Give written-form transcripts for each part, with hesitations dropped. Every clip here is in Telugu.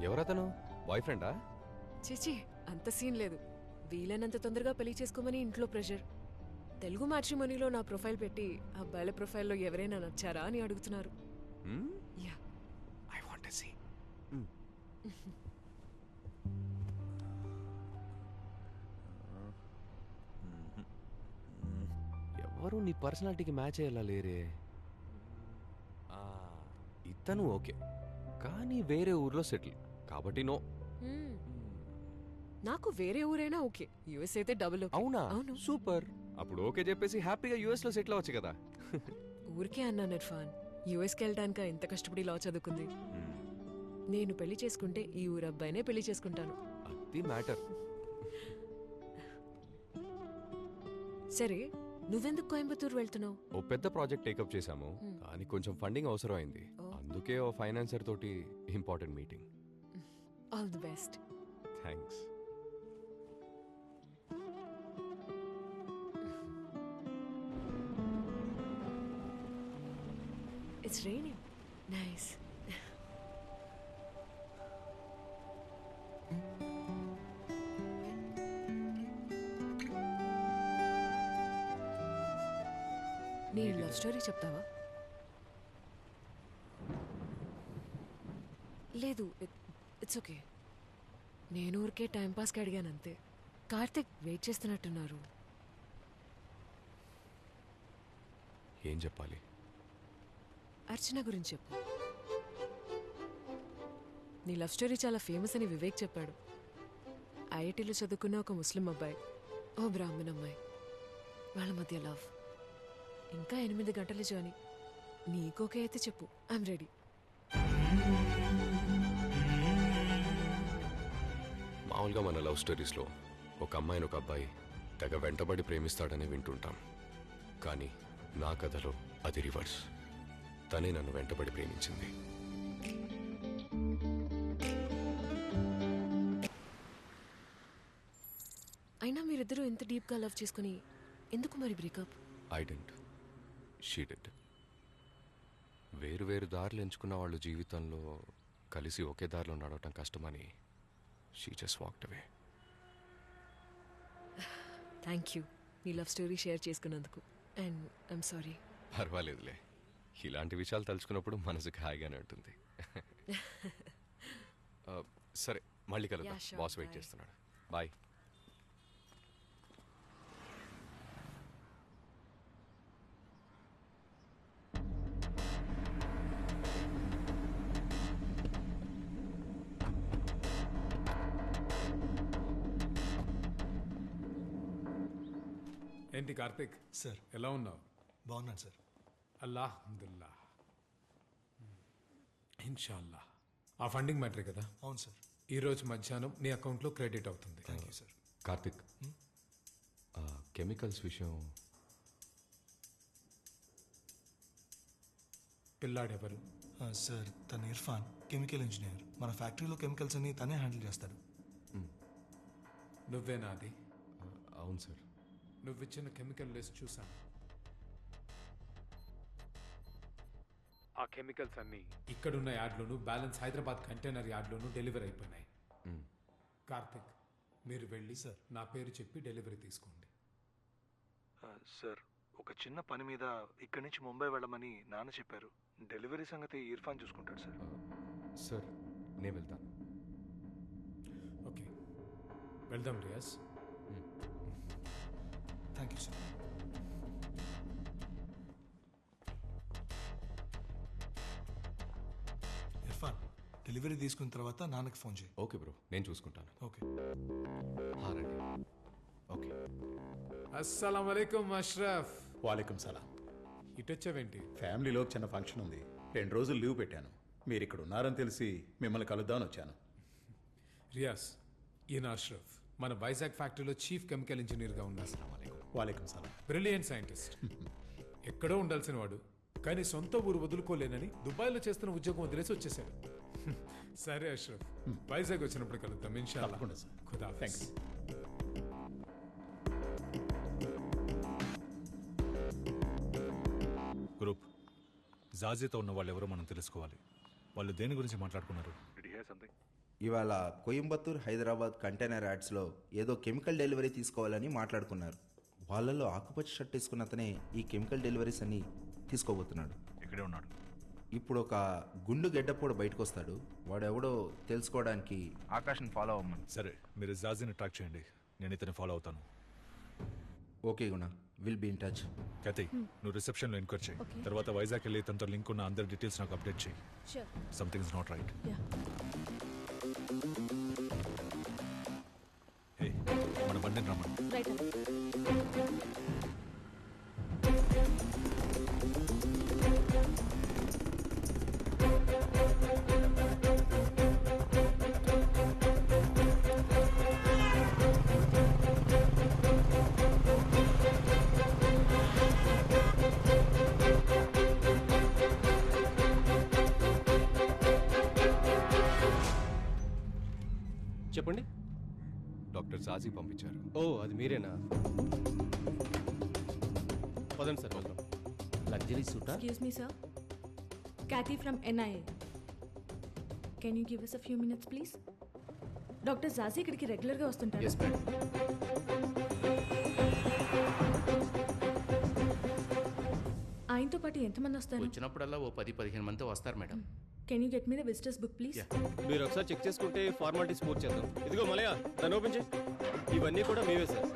ఎవరతను? బాయ్ ఫ్రెండా? చిచి, అంత సీన్ లేదు. వీలైనంత తొందరగా పెళ్లి చేసుకోమని ఇంట్లో ప్రెషర్. తెలుగు మ్యాట్రిమోనీలో నా ప్రొఫైల్ పెట్టి అబ్బాయిల ప్రొఫైల్లో ఎవరైనా నచ్చారా అని అడుగుతున్నారు. Yeah, I want to see. ఎవరు నీ పర్సనాలిటీకి మ్యాచ్ అయ్యేలా లేరే. ఇతను ఓకే, కానీ వేరే ఊర్లో సెటిల్ కాబట్టి నో. నాకు వేరే ఊరైనా ఓకే, యుఎస్ అయితే డబుల్ ఓకే. అవునా? అవును. సూపర్. అప్పుడు ఓకే చెప్పేసి హ్యాపీగా యుఎస్ లో సెటిల్ అవ్వచ్చు కదా. ఊరికే అన్నాను ఇర్ఫాన్, యుఎస్కి వెళ్ళటానిక ఎంత కష్టపడి లా చదువుకుంది. నేను పెళ్లి చేసుకుంటే ఈ ఊరు అబ్బాయినే పెళ్లి చేసుకుంటాను. అది మ్యాటర్. సరే, నువ్వెందుకు కోయంబత్తూరు వెళ్తున్నావు? ఓ పెద్ద ప్రాజెక్ట్ టేకప్ చేశాము, కానీ కొంచెం ఫండింగ్ అవసరం అయింది. అందుకే ఓ ఫైనాన్సర్ తోటి important meeting. All the best. Thanks. It's raining. Nice. నీ లవ్ స్టోరీ చెప్తావా? లేదు, ఇట్స్ ఓకే. నేను ఊరికే టైంపాస్కి అడిగాను అంతే. కార్తిక్ వెయిట్ చేస్తున్నట్టున్నారు. ఏం చెప్పాలి? అర్చన గురించి చెప్పు. నీ లవ్ స్టోరీ చాలా ఫేమస్ అని వివేక్ చెప్పాడు. ఐఐటీలో చదువుకున్న ఒక ముస్లిం అబ్బాయి, ఓ బ్రాహ్మణ్ అమ్మాయి, వాళ్ళ మధ్య లవ్. ఇంకా 8 గంటల జర్నీ. నీకోకే అయితే చెప్పు, ఐఎమ్ రెడీ. మామూలుగా మన లవ్ స్టోరీస్లో ఒక అమ్మాయిని ఒక అబ్బాయి తెగ వెంటబడి ప్రేమిస్తాడని వింటుంటాం, కానీ నా కథలో అది రివర్స్. తనే నన్ను వెంటబడి ప్రేమించింది. అయినా మీరిద్దరూ ఎంత డీప్గా లవ్ చేసుకుని ఎందుకు మరి breakup? I didn't, she did. వేరు వేరు దారులు ఎంచుకున్న వాళ్ళు జీవితంలో కలిసి ఒకే దారిలో నడవటం కష్టమని she just walked away. Thank you నీ లవ్ స్టోరీ షేర్ చేసుకున్నందుకు. And I'm sorry. పర్వాలేదులే, ఇలాంటి విషయాలు తలుచుకున్నప్పుడు మనసుకు హాయిగానే ఉంటుంది. సరే, మళ్ళీ కలుద్దాం. Yeah, sure. Boss wait Bye. చేస్తున్నాడు. బాయ్. ఏంటి కార్తిక్ సార్, ఎలా ఉన్నావు? బాగున్నాను సార్. అల్లాహమ్దుల్లా, ఇన్షాల్లా. ఆ ఫండింగ్ మ్యాటరే కదా? అవును సార్. ఈరోజు మధ్యాహ్నం నీ అకౌంట్లో క్రెడిట్ అవుతుంది. Thank you sir. Karthik, chemicals విషయం పిల్లాడెవరు? సార్, తను ఇర్ఫాన్, కెమికల్ ఇంజనీర్. మన ఫ్యాక్టరీలో కెమికల్స్ అన్ని తనే హ్యాండిల్ చేస్తాడు. నువ్వేనా అది? అవును సార్. నువ్విచ్చిన కెమికల్ లిస్ట్ చూసాను. ఆ కెమికల్స్ అన్ని ఇక్కడున్న యార్డ్లోను, బ్యాలెన్స్ హైదరాబాద్ కంటైనర్ యార్డ్లోను డెలివరీ అయిపోయినాయి. కార్తిక్, మీరు వెళ్ళి సార్ నా పేరు చెప్పి డెలివరీ తీసుకోండి. సార్, ఒక చిన్న పని మీద ఇక్కడి నుంచి ముంబై వెళ్ళమని నాన్న చెప్పారు. డెలివరీ సంగతి ఇర్ఫాన్ చూసుకుంటాడు సార్. సార్, నేను వెళ్తాను. ఓకే, వెళ్దాం Riyaz. Thank you sir. Irfan, delivery తీసుకున్న తర్వాత నాన్నకి ఫోన్ చేయి. ఓకే బ్రో, నేను చూసుకుంటాను. ఓకే. రండి. ఓకే. అస్సలం వలైకుం అష్రఫ్. వాలేకుం సలాం. ఇటొచ్చావేంటి? ఫ్యామిలీలో చిన్న ఫంక్షన్ ఉంది, 2 రోజులు లీవ్ పెట్టాను. మీరు ఇక్కడ ఉన్నారని తెలిసి మిమ్మల్ని కలుద్దామని వచ్చాను. రియాజ్, ఈయన అష్రఫ్, మన వైజాగ్ ఫ్యాక్టరీలో చీఫ్ కెమికల్ ఇంజనీర్గా ఉన్నారు. వాలేకుం సలాం. Brilliant scientist. ఎక్కడో ఉండాల్సిన వాడు, కానీ సొంత ఊరు వదులుకోలేనని దుబాయ్లో చేస్తున్న ఉద్యోగం వదిలేసి వచ్చేసాడు. సరే అష్రఫ్, వైజాగ్ వచ్చినప్పుడు కలుద్దాం ఇన్షాల్లా. తప్పకుండా సార్. ఖుదాఫిజ్. థ్యాంక్స్. గ్రూప్ జాజీతో ఉన్న వాళ్ళు ఎవరో మనం తెలుసుకోవాలి. వాళ్ళు దేని గురించి మాట్లాడుకున్నారు? ఇవాళ కోయంబత్తూర్ హైదరాబాద్ కంటైనర్ యాడ్స్లో ఏదో కెమికల్ డెలివరీ తీసుకోవాలని మాట్లాడుకున్నారు. వాళ్ళలో ఆకుపచ్చ షర్ట్ వేసుకున్న అతనే ఈ కెమికల్ డెలివరీస్ అన్ని తీసుకోబోతున్నాడు. ఇక్కడే ఉన్నాడు. ఇప్పుడు ఒక గుండు గెడ్డపోడు బయటకు వస్తాడు. వాడెవడో తెలుసుకోవడానికి ఆకాష్ని ఫాలో అవ్వమని. సరే, మీరు జాజీని ట్రాక్ చేయండి, నేను ఇతన్ని ఫాలో అవుతాను. Okay Guna, will be in touch. Kathi, నువ్వు రిసెప్షన్లో ఎంక్వైరీ చేయి. తర్వాత వైజాగ్ వెళ్ళి తనతో లింక్ ఉన్న అందరి డీటెయిల్స్ నాకు అప్డేట్ చేయి. Something is not right. Hey, మన బండిని రమ్మని. చెప్పండి. డాక్టర్ జాజీ పంపించారు. ఓ, అది మీరేనా? పదండి సార్, వెళ్దాం. Luxury సూటా? Excuse me, sir. Kathy from NIA. Can you give us a few minutes, please? Doctor Jaji ఇక్కడికి రెగ్యులర్గా వస్తుంటారు. Yes madam. ఆయనతో పాటు ఎంతమంది వస్తారు? వచ్చినప్పుడల్లా ఓ 10-15 మంది వస్తారు madam. Can you get me the visitors book please? మీరు ఒకసారి చెక్ చేసుకుంటే ఫార్మాలిటీస్ పూర్తి చేద్దాం. ఇదిగో మలయ, దాన్ని ఓపెన్ చేయి. ఇవన్నీ కూడా మీవే sir.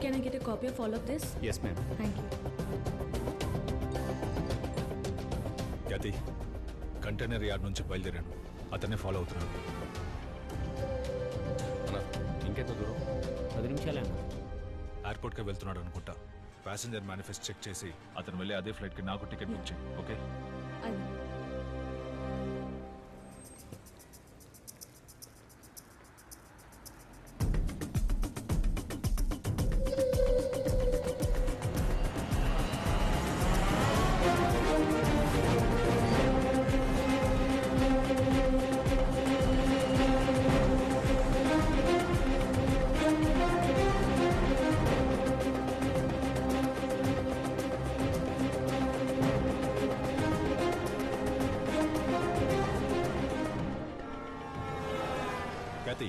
Can I get a copy of all of this? Yes madam. Thank you. కతి, కంటైనర్ యార్డ్ నుంచి బయలుదేరాను, అతన్ని ఫాలో అవుతున్నాను. ఇంకెంత దూరం? 10 నిమిషాలే అన్న. ఎయిర్పోర్ట్కి వెళ్తున్నాడు అనుకుంటా. ప్యాసింజర్ మేనిఫెస్ట్ చెక్ చేసి అతను వెళ్ళి అదే ఫ్లైట్కి నాకు టికెట్ బుక్ చేయి. ఓకే? అది కతి,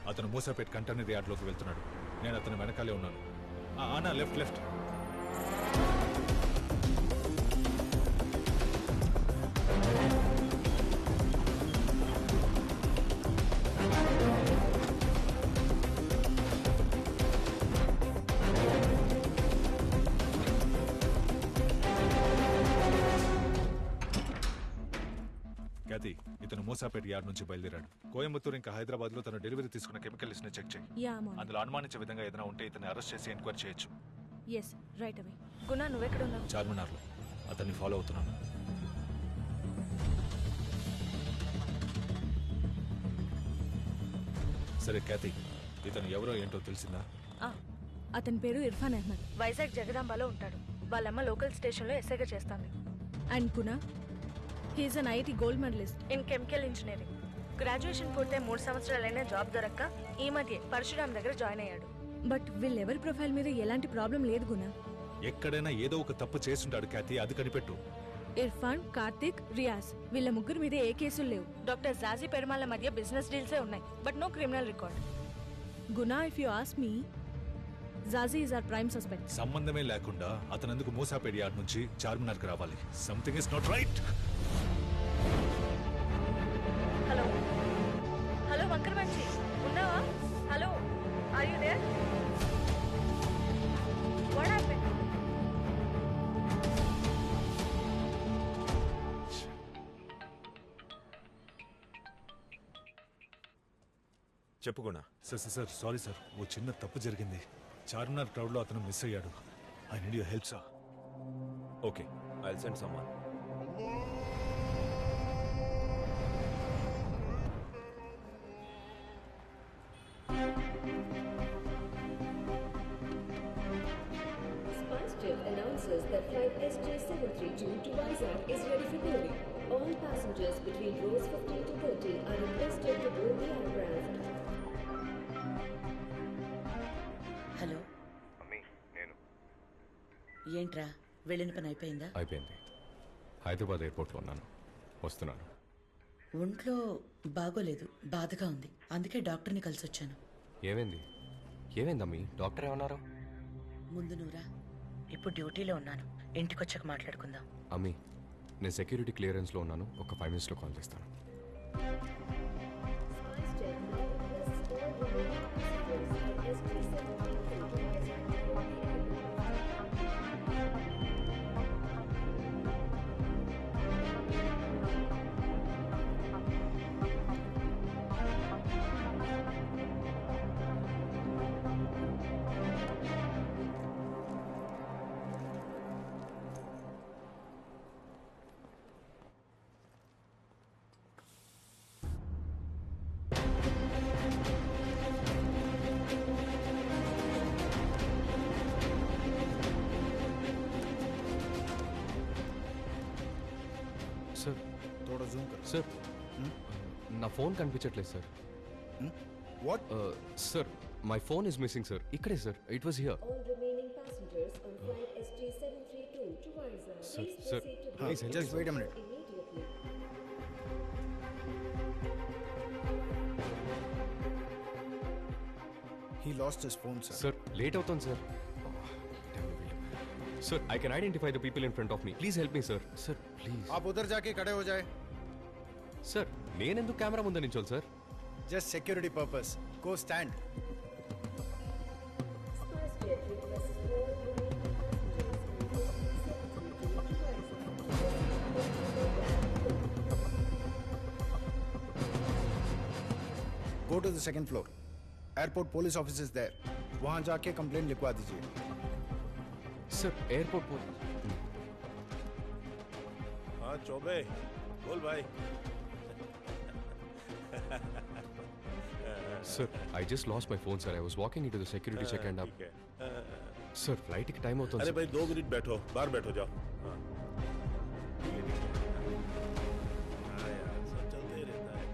అతను మూసాపేట్ కంటైనర్ యార్డ్లోకి వెళ్తున్నాడు. నేను అతను వెనకాలే ఉన్నాను. ఆనా, లెఫ్ట్ లెఫ్ట్. కతి, ఇతను మూసాపేట్ యార్డ్ నుంచి బయలుదేరాడు. కోయంబత్తూర్ ఇంకా హైదరాబాద్ లో తన డెలివరీ తీసుకున్న కెమికల్ లిస్ట్ ని చెక్ చేయి. Yeah ma'am. అందులో అనుమానించే విధంగా ఏదైనా ఉంటే ఇతన్ని అరెస్ట్ చేసి ఎంక్వైరీ చేయొచ్చు. Yes, right away. గుణ, నువ్వెక్కడ ఉన్నావు? చార్మినార్లో. అతన్ని ఫాలో అవుతున్నాను. సరే క్యాతి, ఇతను ఎవరో ఏంటో తెలిసిందా? అతని పేరు ఇర్ఫాన్ అహ్మద్. వైజాగ్ జగదాంబాలో ఉంటాడు. వాళ్ళమ్మ లోకల్ స్టేషన్లో ఎస్ఐగా చేస్తాంది. అండ్ కునా, he is an IIT gold medalist in chemical engineering. Graduation పూర్తయి 3 సంవత్సరాలైనా జాబ్ దొరక్క ఈ మధ్య పరశురామ్ దగ్గర జాయిన్ అయ్యాడు. బట్ వీళ్ళెవరి ప్రొఫైల్ మీద ఎలాంటి ప్రాబ్లం లేదు గుణ. ఎక్కడైనా ఏదో ఒక తప్పు చేస్తుంటాడు క్యాతి, అది కనిపెట్టు. ఇర్ఫాన్, కార్తిక్, రియాజ్ వీళ్ళ ముగ్గురు మీద ఏ కేసులు లేవు. డాక్టర్ జాజీ పెరుమాళ్ళ మధ్య బిజినెస్ డీల్సే ఉన్నాయి, but no criminal record. Guna, if you ask me, Jaji is our prime suspect. సంబంధమే లేకుండా అతనందుకు మూసాపేట్ యార్డ్ నుంచి చార్మినార్కి రావాలి. Something is not right. Hello hello వంకర మంచి, ఉన్నావా? Hello, are you there? What happened? చెప్పు గుణ. సార్ సారీ సార్, ఓ చిన్న తప్పు జరిగింది. చార్మినార్ క్రౌడ్లో అతను మిస్ అయ్యాడు. I need your help sir. Okay, I will send someone. SpiceJet announces that flight SJ732 to Vizag is ready for boarding. All passengers between rows 15 to 30 are requested to board the aircraft. Hello అమ్మి, నేను ఏంట్రా వెళ్ళిన పని అయిపోయిందా? అయిపోయింది. హైదరాబాద్ ఎయిర్పోర్ట్లో ఉన్నాను, వస్తున్నాను. ఒంట్లో బాగోలేదు, బాధగా ఉంది, అందుకే డాక్టర్ని కలిసి వచ్చాను. ఏమైంది? ఏమైందమ్మీ? డాక్టర్ ఏమన్నారు? ముందు నువ్వురా, ఇప్పుడు డ్యూటీలో ఉన్నాను, ఇంటికొచ్చాక మాట్లాడుకుందాం. అమ్మీ, నేను సెక్యూరిటీ క్లియరెన్స్లో ఉన్నాను, ఒక 5 minutesలో కాల్ చేస్తాను. సార్ थोड़ा जूम कर సార్, నా ఫోన్ కనిపించట్లేదు sir. What? Sir, my phone is missing sir. ఇక్కడే sir, it was here. All remaining passengers on flight SG732 to Vizag, Sir, please sir, proceed to please help Just me, wait sir. a minute. immediately. He lost his phone, sir. Sir, late అవుతుంది sir. Sir, I can identify the people in front of me. Please help me sir. Sir please. आप उधर जाके खड़े हो जाए. సార్, నేనెందుకు కెమెరా ముందు నించోవాలి sir? Just security purpose. Go stand. SpiceJet requests all remaining passengers on SG732 to Vizag. Go to the second floor. Airport police office is there. वहाँ जाके कंप्लेंट लिखवा दीजिए. Sir, airport police. हाँ चौबे, बोल भाई. Sir, I just lost my phone, sir. I was walking into the security check and up. Sir, flight की time होता है. अरे भाई 2 मिनट बैठो, बाहर बैठो जाओ. हाँ. हाँ यार, सब चलते ही रहता है.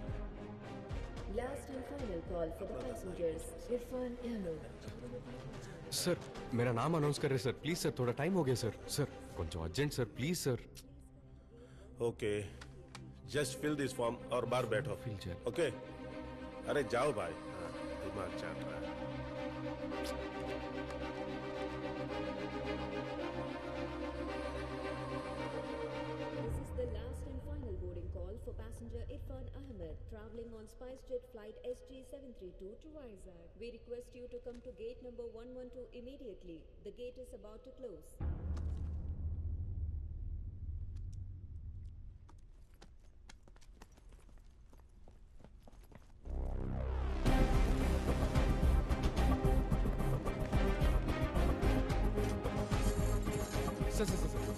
Last and final call for the passengers. Irfan Ahmed. Sir, मेरा नाम अनाउंस कर रहे सर. प्लीज सर, थोड़ा टाइम हो गया सर. सर, కొంచెం urgent sir, please sir. Okay, just fill this form और बाहर बैठो. फिल जाए. ओके. अरे जाओ भाई. हाँ, दिमाग चाट रहा है. This is the last and final boarding call for passenger Irfan Ahmed traveling on SpiceJet flight SG732 to Vizag. We request you to come to gate number 112 immediately. The gate is about to close.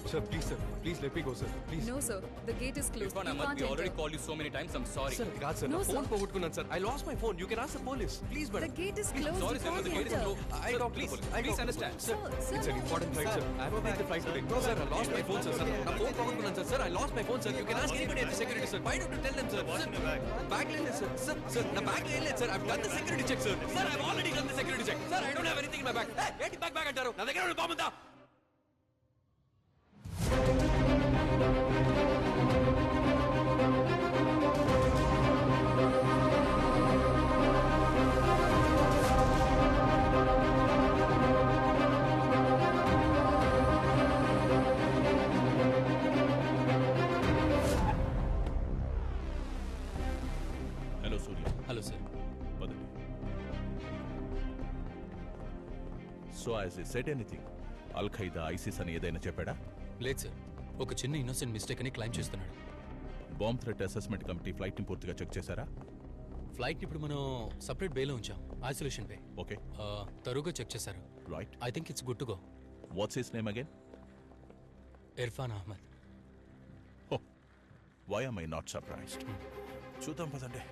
Sir, please sir, please let me go sir, please. No sir, the gate is closed. Irfan Ahmed, we already called you so many times. I'm sorry. Sir, God sir, No, నా phone sir. పోగొట్టుకున్నాను sir. I lost my phone. You can ask the police. Please, madam. The gate is closed. Sorry, sir, You but the can't gate is enter. closed. I'll talk to the Please, police. I'll please talk to the understand. police. Sir, Sir, it's an important flight sir. I have to take the flight today. Sir, I lost my phone sir. Sir, నా phone పోగొట్టుకున్నాను sir. Sir, I lost my phone sir. You can ask anybody at the security sir. Why don't you tell them sir? Sir, bag లేదు sir. Sir, నా bag లేదు sir. I've done the security check sir. Sir, I've already done the security check. Sir, I don't have anything in my bag. Hey, ఏంటి bag అంటారు? నా దగ్గర ఉన్న బాంబు ఉందా? हेलो सूर्य. Hello sir. पदवी. So has he said anything? Al Qaeda, ISIS అని ఏదైనా చెప్పాడా? లేదు సార్, ఒక చిన్న ఇన్నోసెంట్ మిస్టేక్ అని క్లైమ్ చేస్తున్నాడు. బాంబ్ థ్రెట్ అసెస్మెంట్ కమిటీ ఫ్లైట్ని పూర్తిగా చెక్ చేశారా? ఫ్లైట్ ఇప్పుడు మనం సపరేట్ బేలో ఉంచాం, ఐసోలేషన్ బే. ఓకే. తరువుగా చెక్ చేశారు. Right. I think it's good to go. What's his name again? Irfan Ahmad. Oh, why am I not surprised? చూద్దాం పదండి.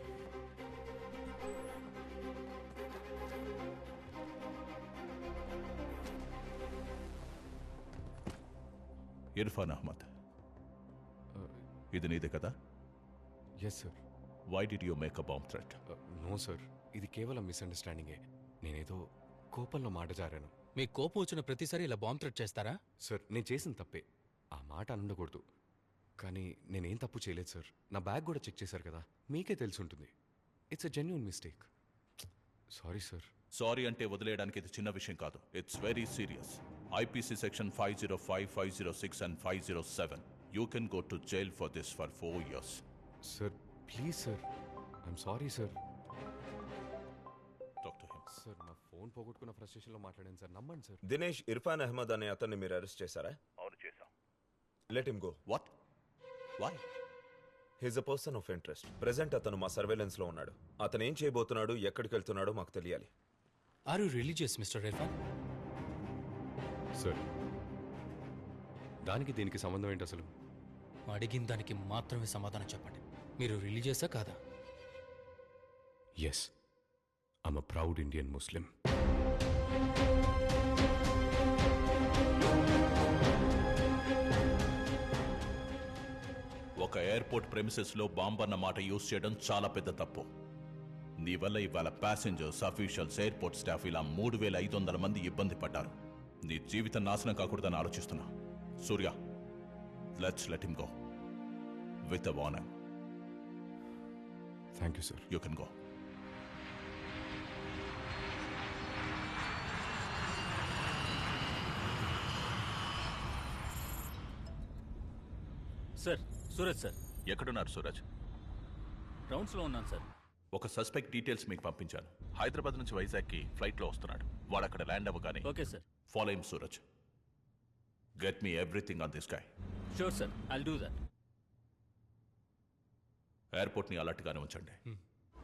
ఇర్ఫాన్ అహ్మద్, ఇది నీదే కదా? Yes sir. Why did you make a bomb threat? No sir, ఇది కేవలం మిస్అండర్స్టాండింగే. నేనేదో కోపంలో మాట జారాను. మీకు కోపం వచ్చిన ప్రతిసారి ఇలా బాంబ్ థ్రెట్ చేస్తారా? సార్ నేను చేసిన తప్పే, ఆ మాట అనకూడదు. కానీ నేనేం తప్పు చేయలేదు సార్. నా బ్యాగ్ కూడా చెక్ చేశారు కదా, మీకే తెలిసి ఉంటుంది. It's a genuine mistake. Sorry sir. Sorry అంటే వదిలేయడానికి ఇది చిన్న విషయం కాదు. It's very serious. IPC section 505, 506 and 507. You can go to jail for this for 4 years. Sir please sir, I'm sorry sir. Sir నా ఫోన్ పోగొట్టుకున్న ఫ్రస్ట్రేషన్లో మాట్లాడాను సార్, నమ్మండి సార్. దినేష్ ఇర్ఫాన్ అహ్మద్ అనే అతన్ని మీరు అరెస్ట్ చేశారా? అవును, చేశాం. Let him go. What? Why? He's a person of interest. Present అతను మా సర్వేలెన్స్ లో ఉన్నాడు. అతను ఏం చేయబోతున్నాడు, ఎక్కడికి వెళ్తున్నాడో మాకు తెలియాలి. Are you religious mister Irfan? Sir దానికి దీనికి సంబంధం ఏంటి అసలు? అడిగిన దానికి మాత్రమే సమాధానం చెప్పండి. మీరు రిలీజియసా కాదా? Yes, I'm a proud Indian Muslim. ఒక ఎయిర్పోర్ట్ ప్రెమిసెస్ లో బాంబ్ అన్న మాట యూజ్ చేయడం చాలా పెద్ద తప్పు. నీ వల్ల ఇవాళ ప్యాసింజర్స్, అఫీషియల్స్, ఎయిర్పోర్ట్ స్టాఫ్ ఇలా 3500 మంది ఇబ్బంది పడ్డారు. నీ జీవితం నాశనం కాకూడదని ఆలోచిస్తున్నా. Surya, let's let him go with a warning. Thank you sir. You can go. Sir, Suraj sir. ఎక్కడున్నారు సూరజ్? రౌండ్స్లో ఉన్నాను సార్. ఒక సస్పెక్ట్ డీటెయిల్స్ మీకు పంపించాను. హైదరాబాద్ నుంచి వైజాగ్కి ఫ్లైట్లో వస్తున్నాడు. వాడు అక్కడ ల్యాండ్ అవ్వగానే okay sir. Follow him Suraj. Get me everything on this guy. Sure sir, I'll do that. ఎయిర్పోర్ట్ని అలర్ట్గానే ఉంచండి.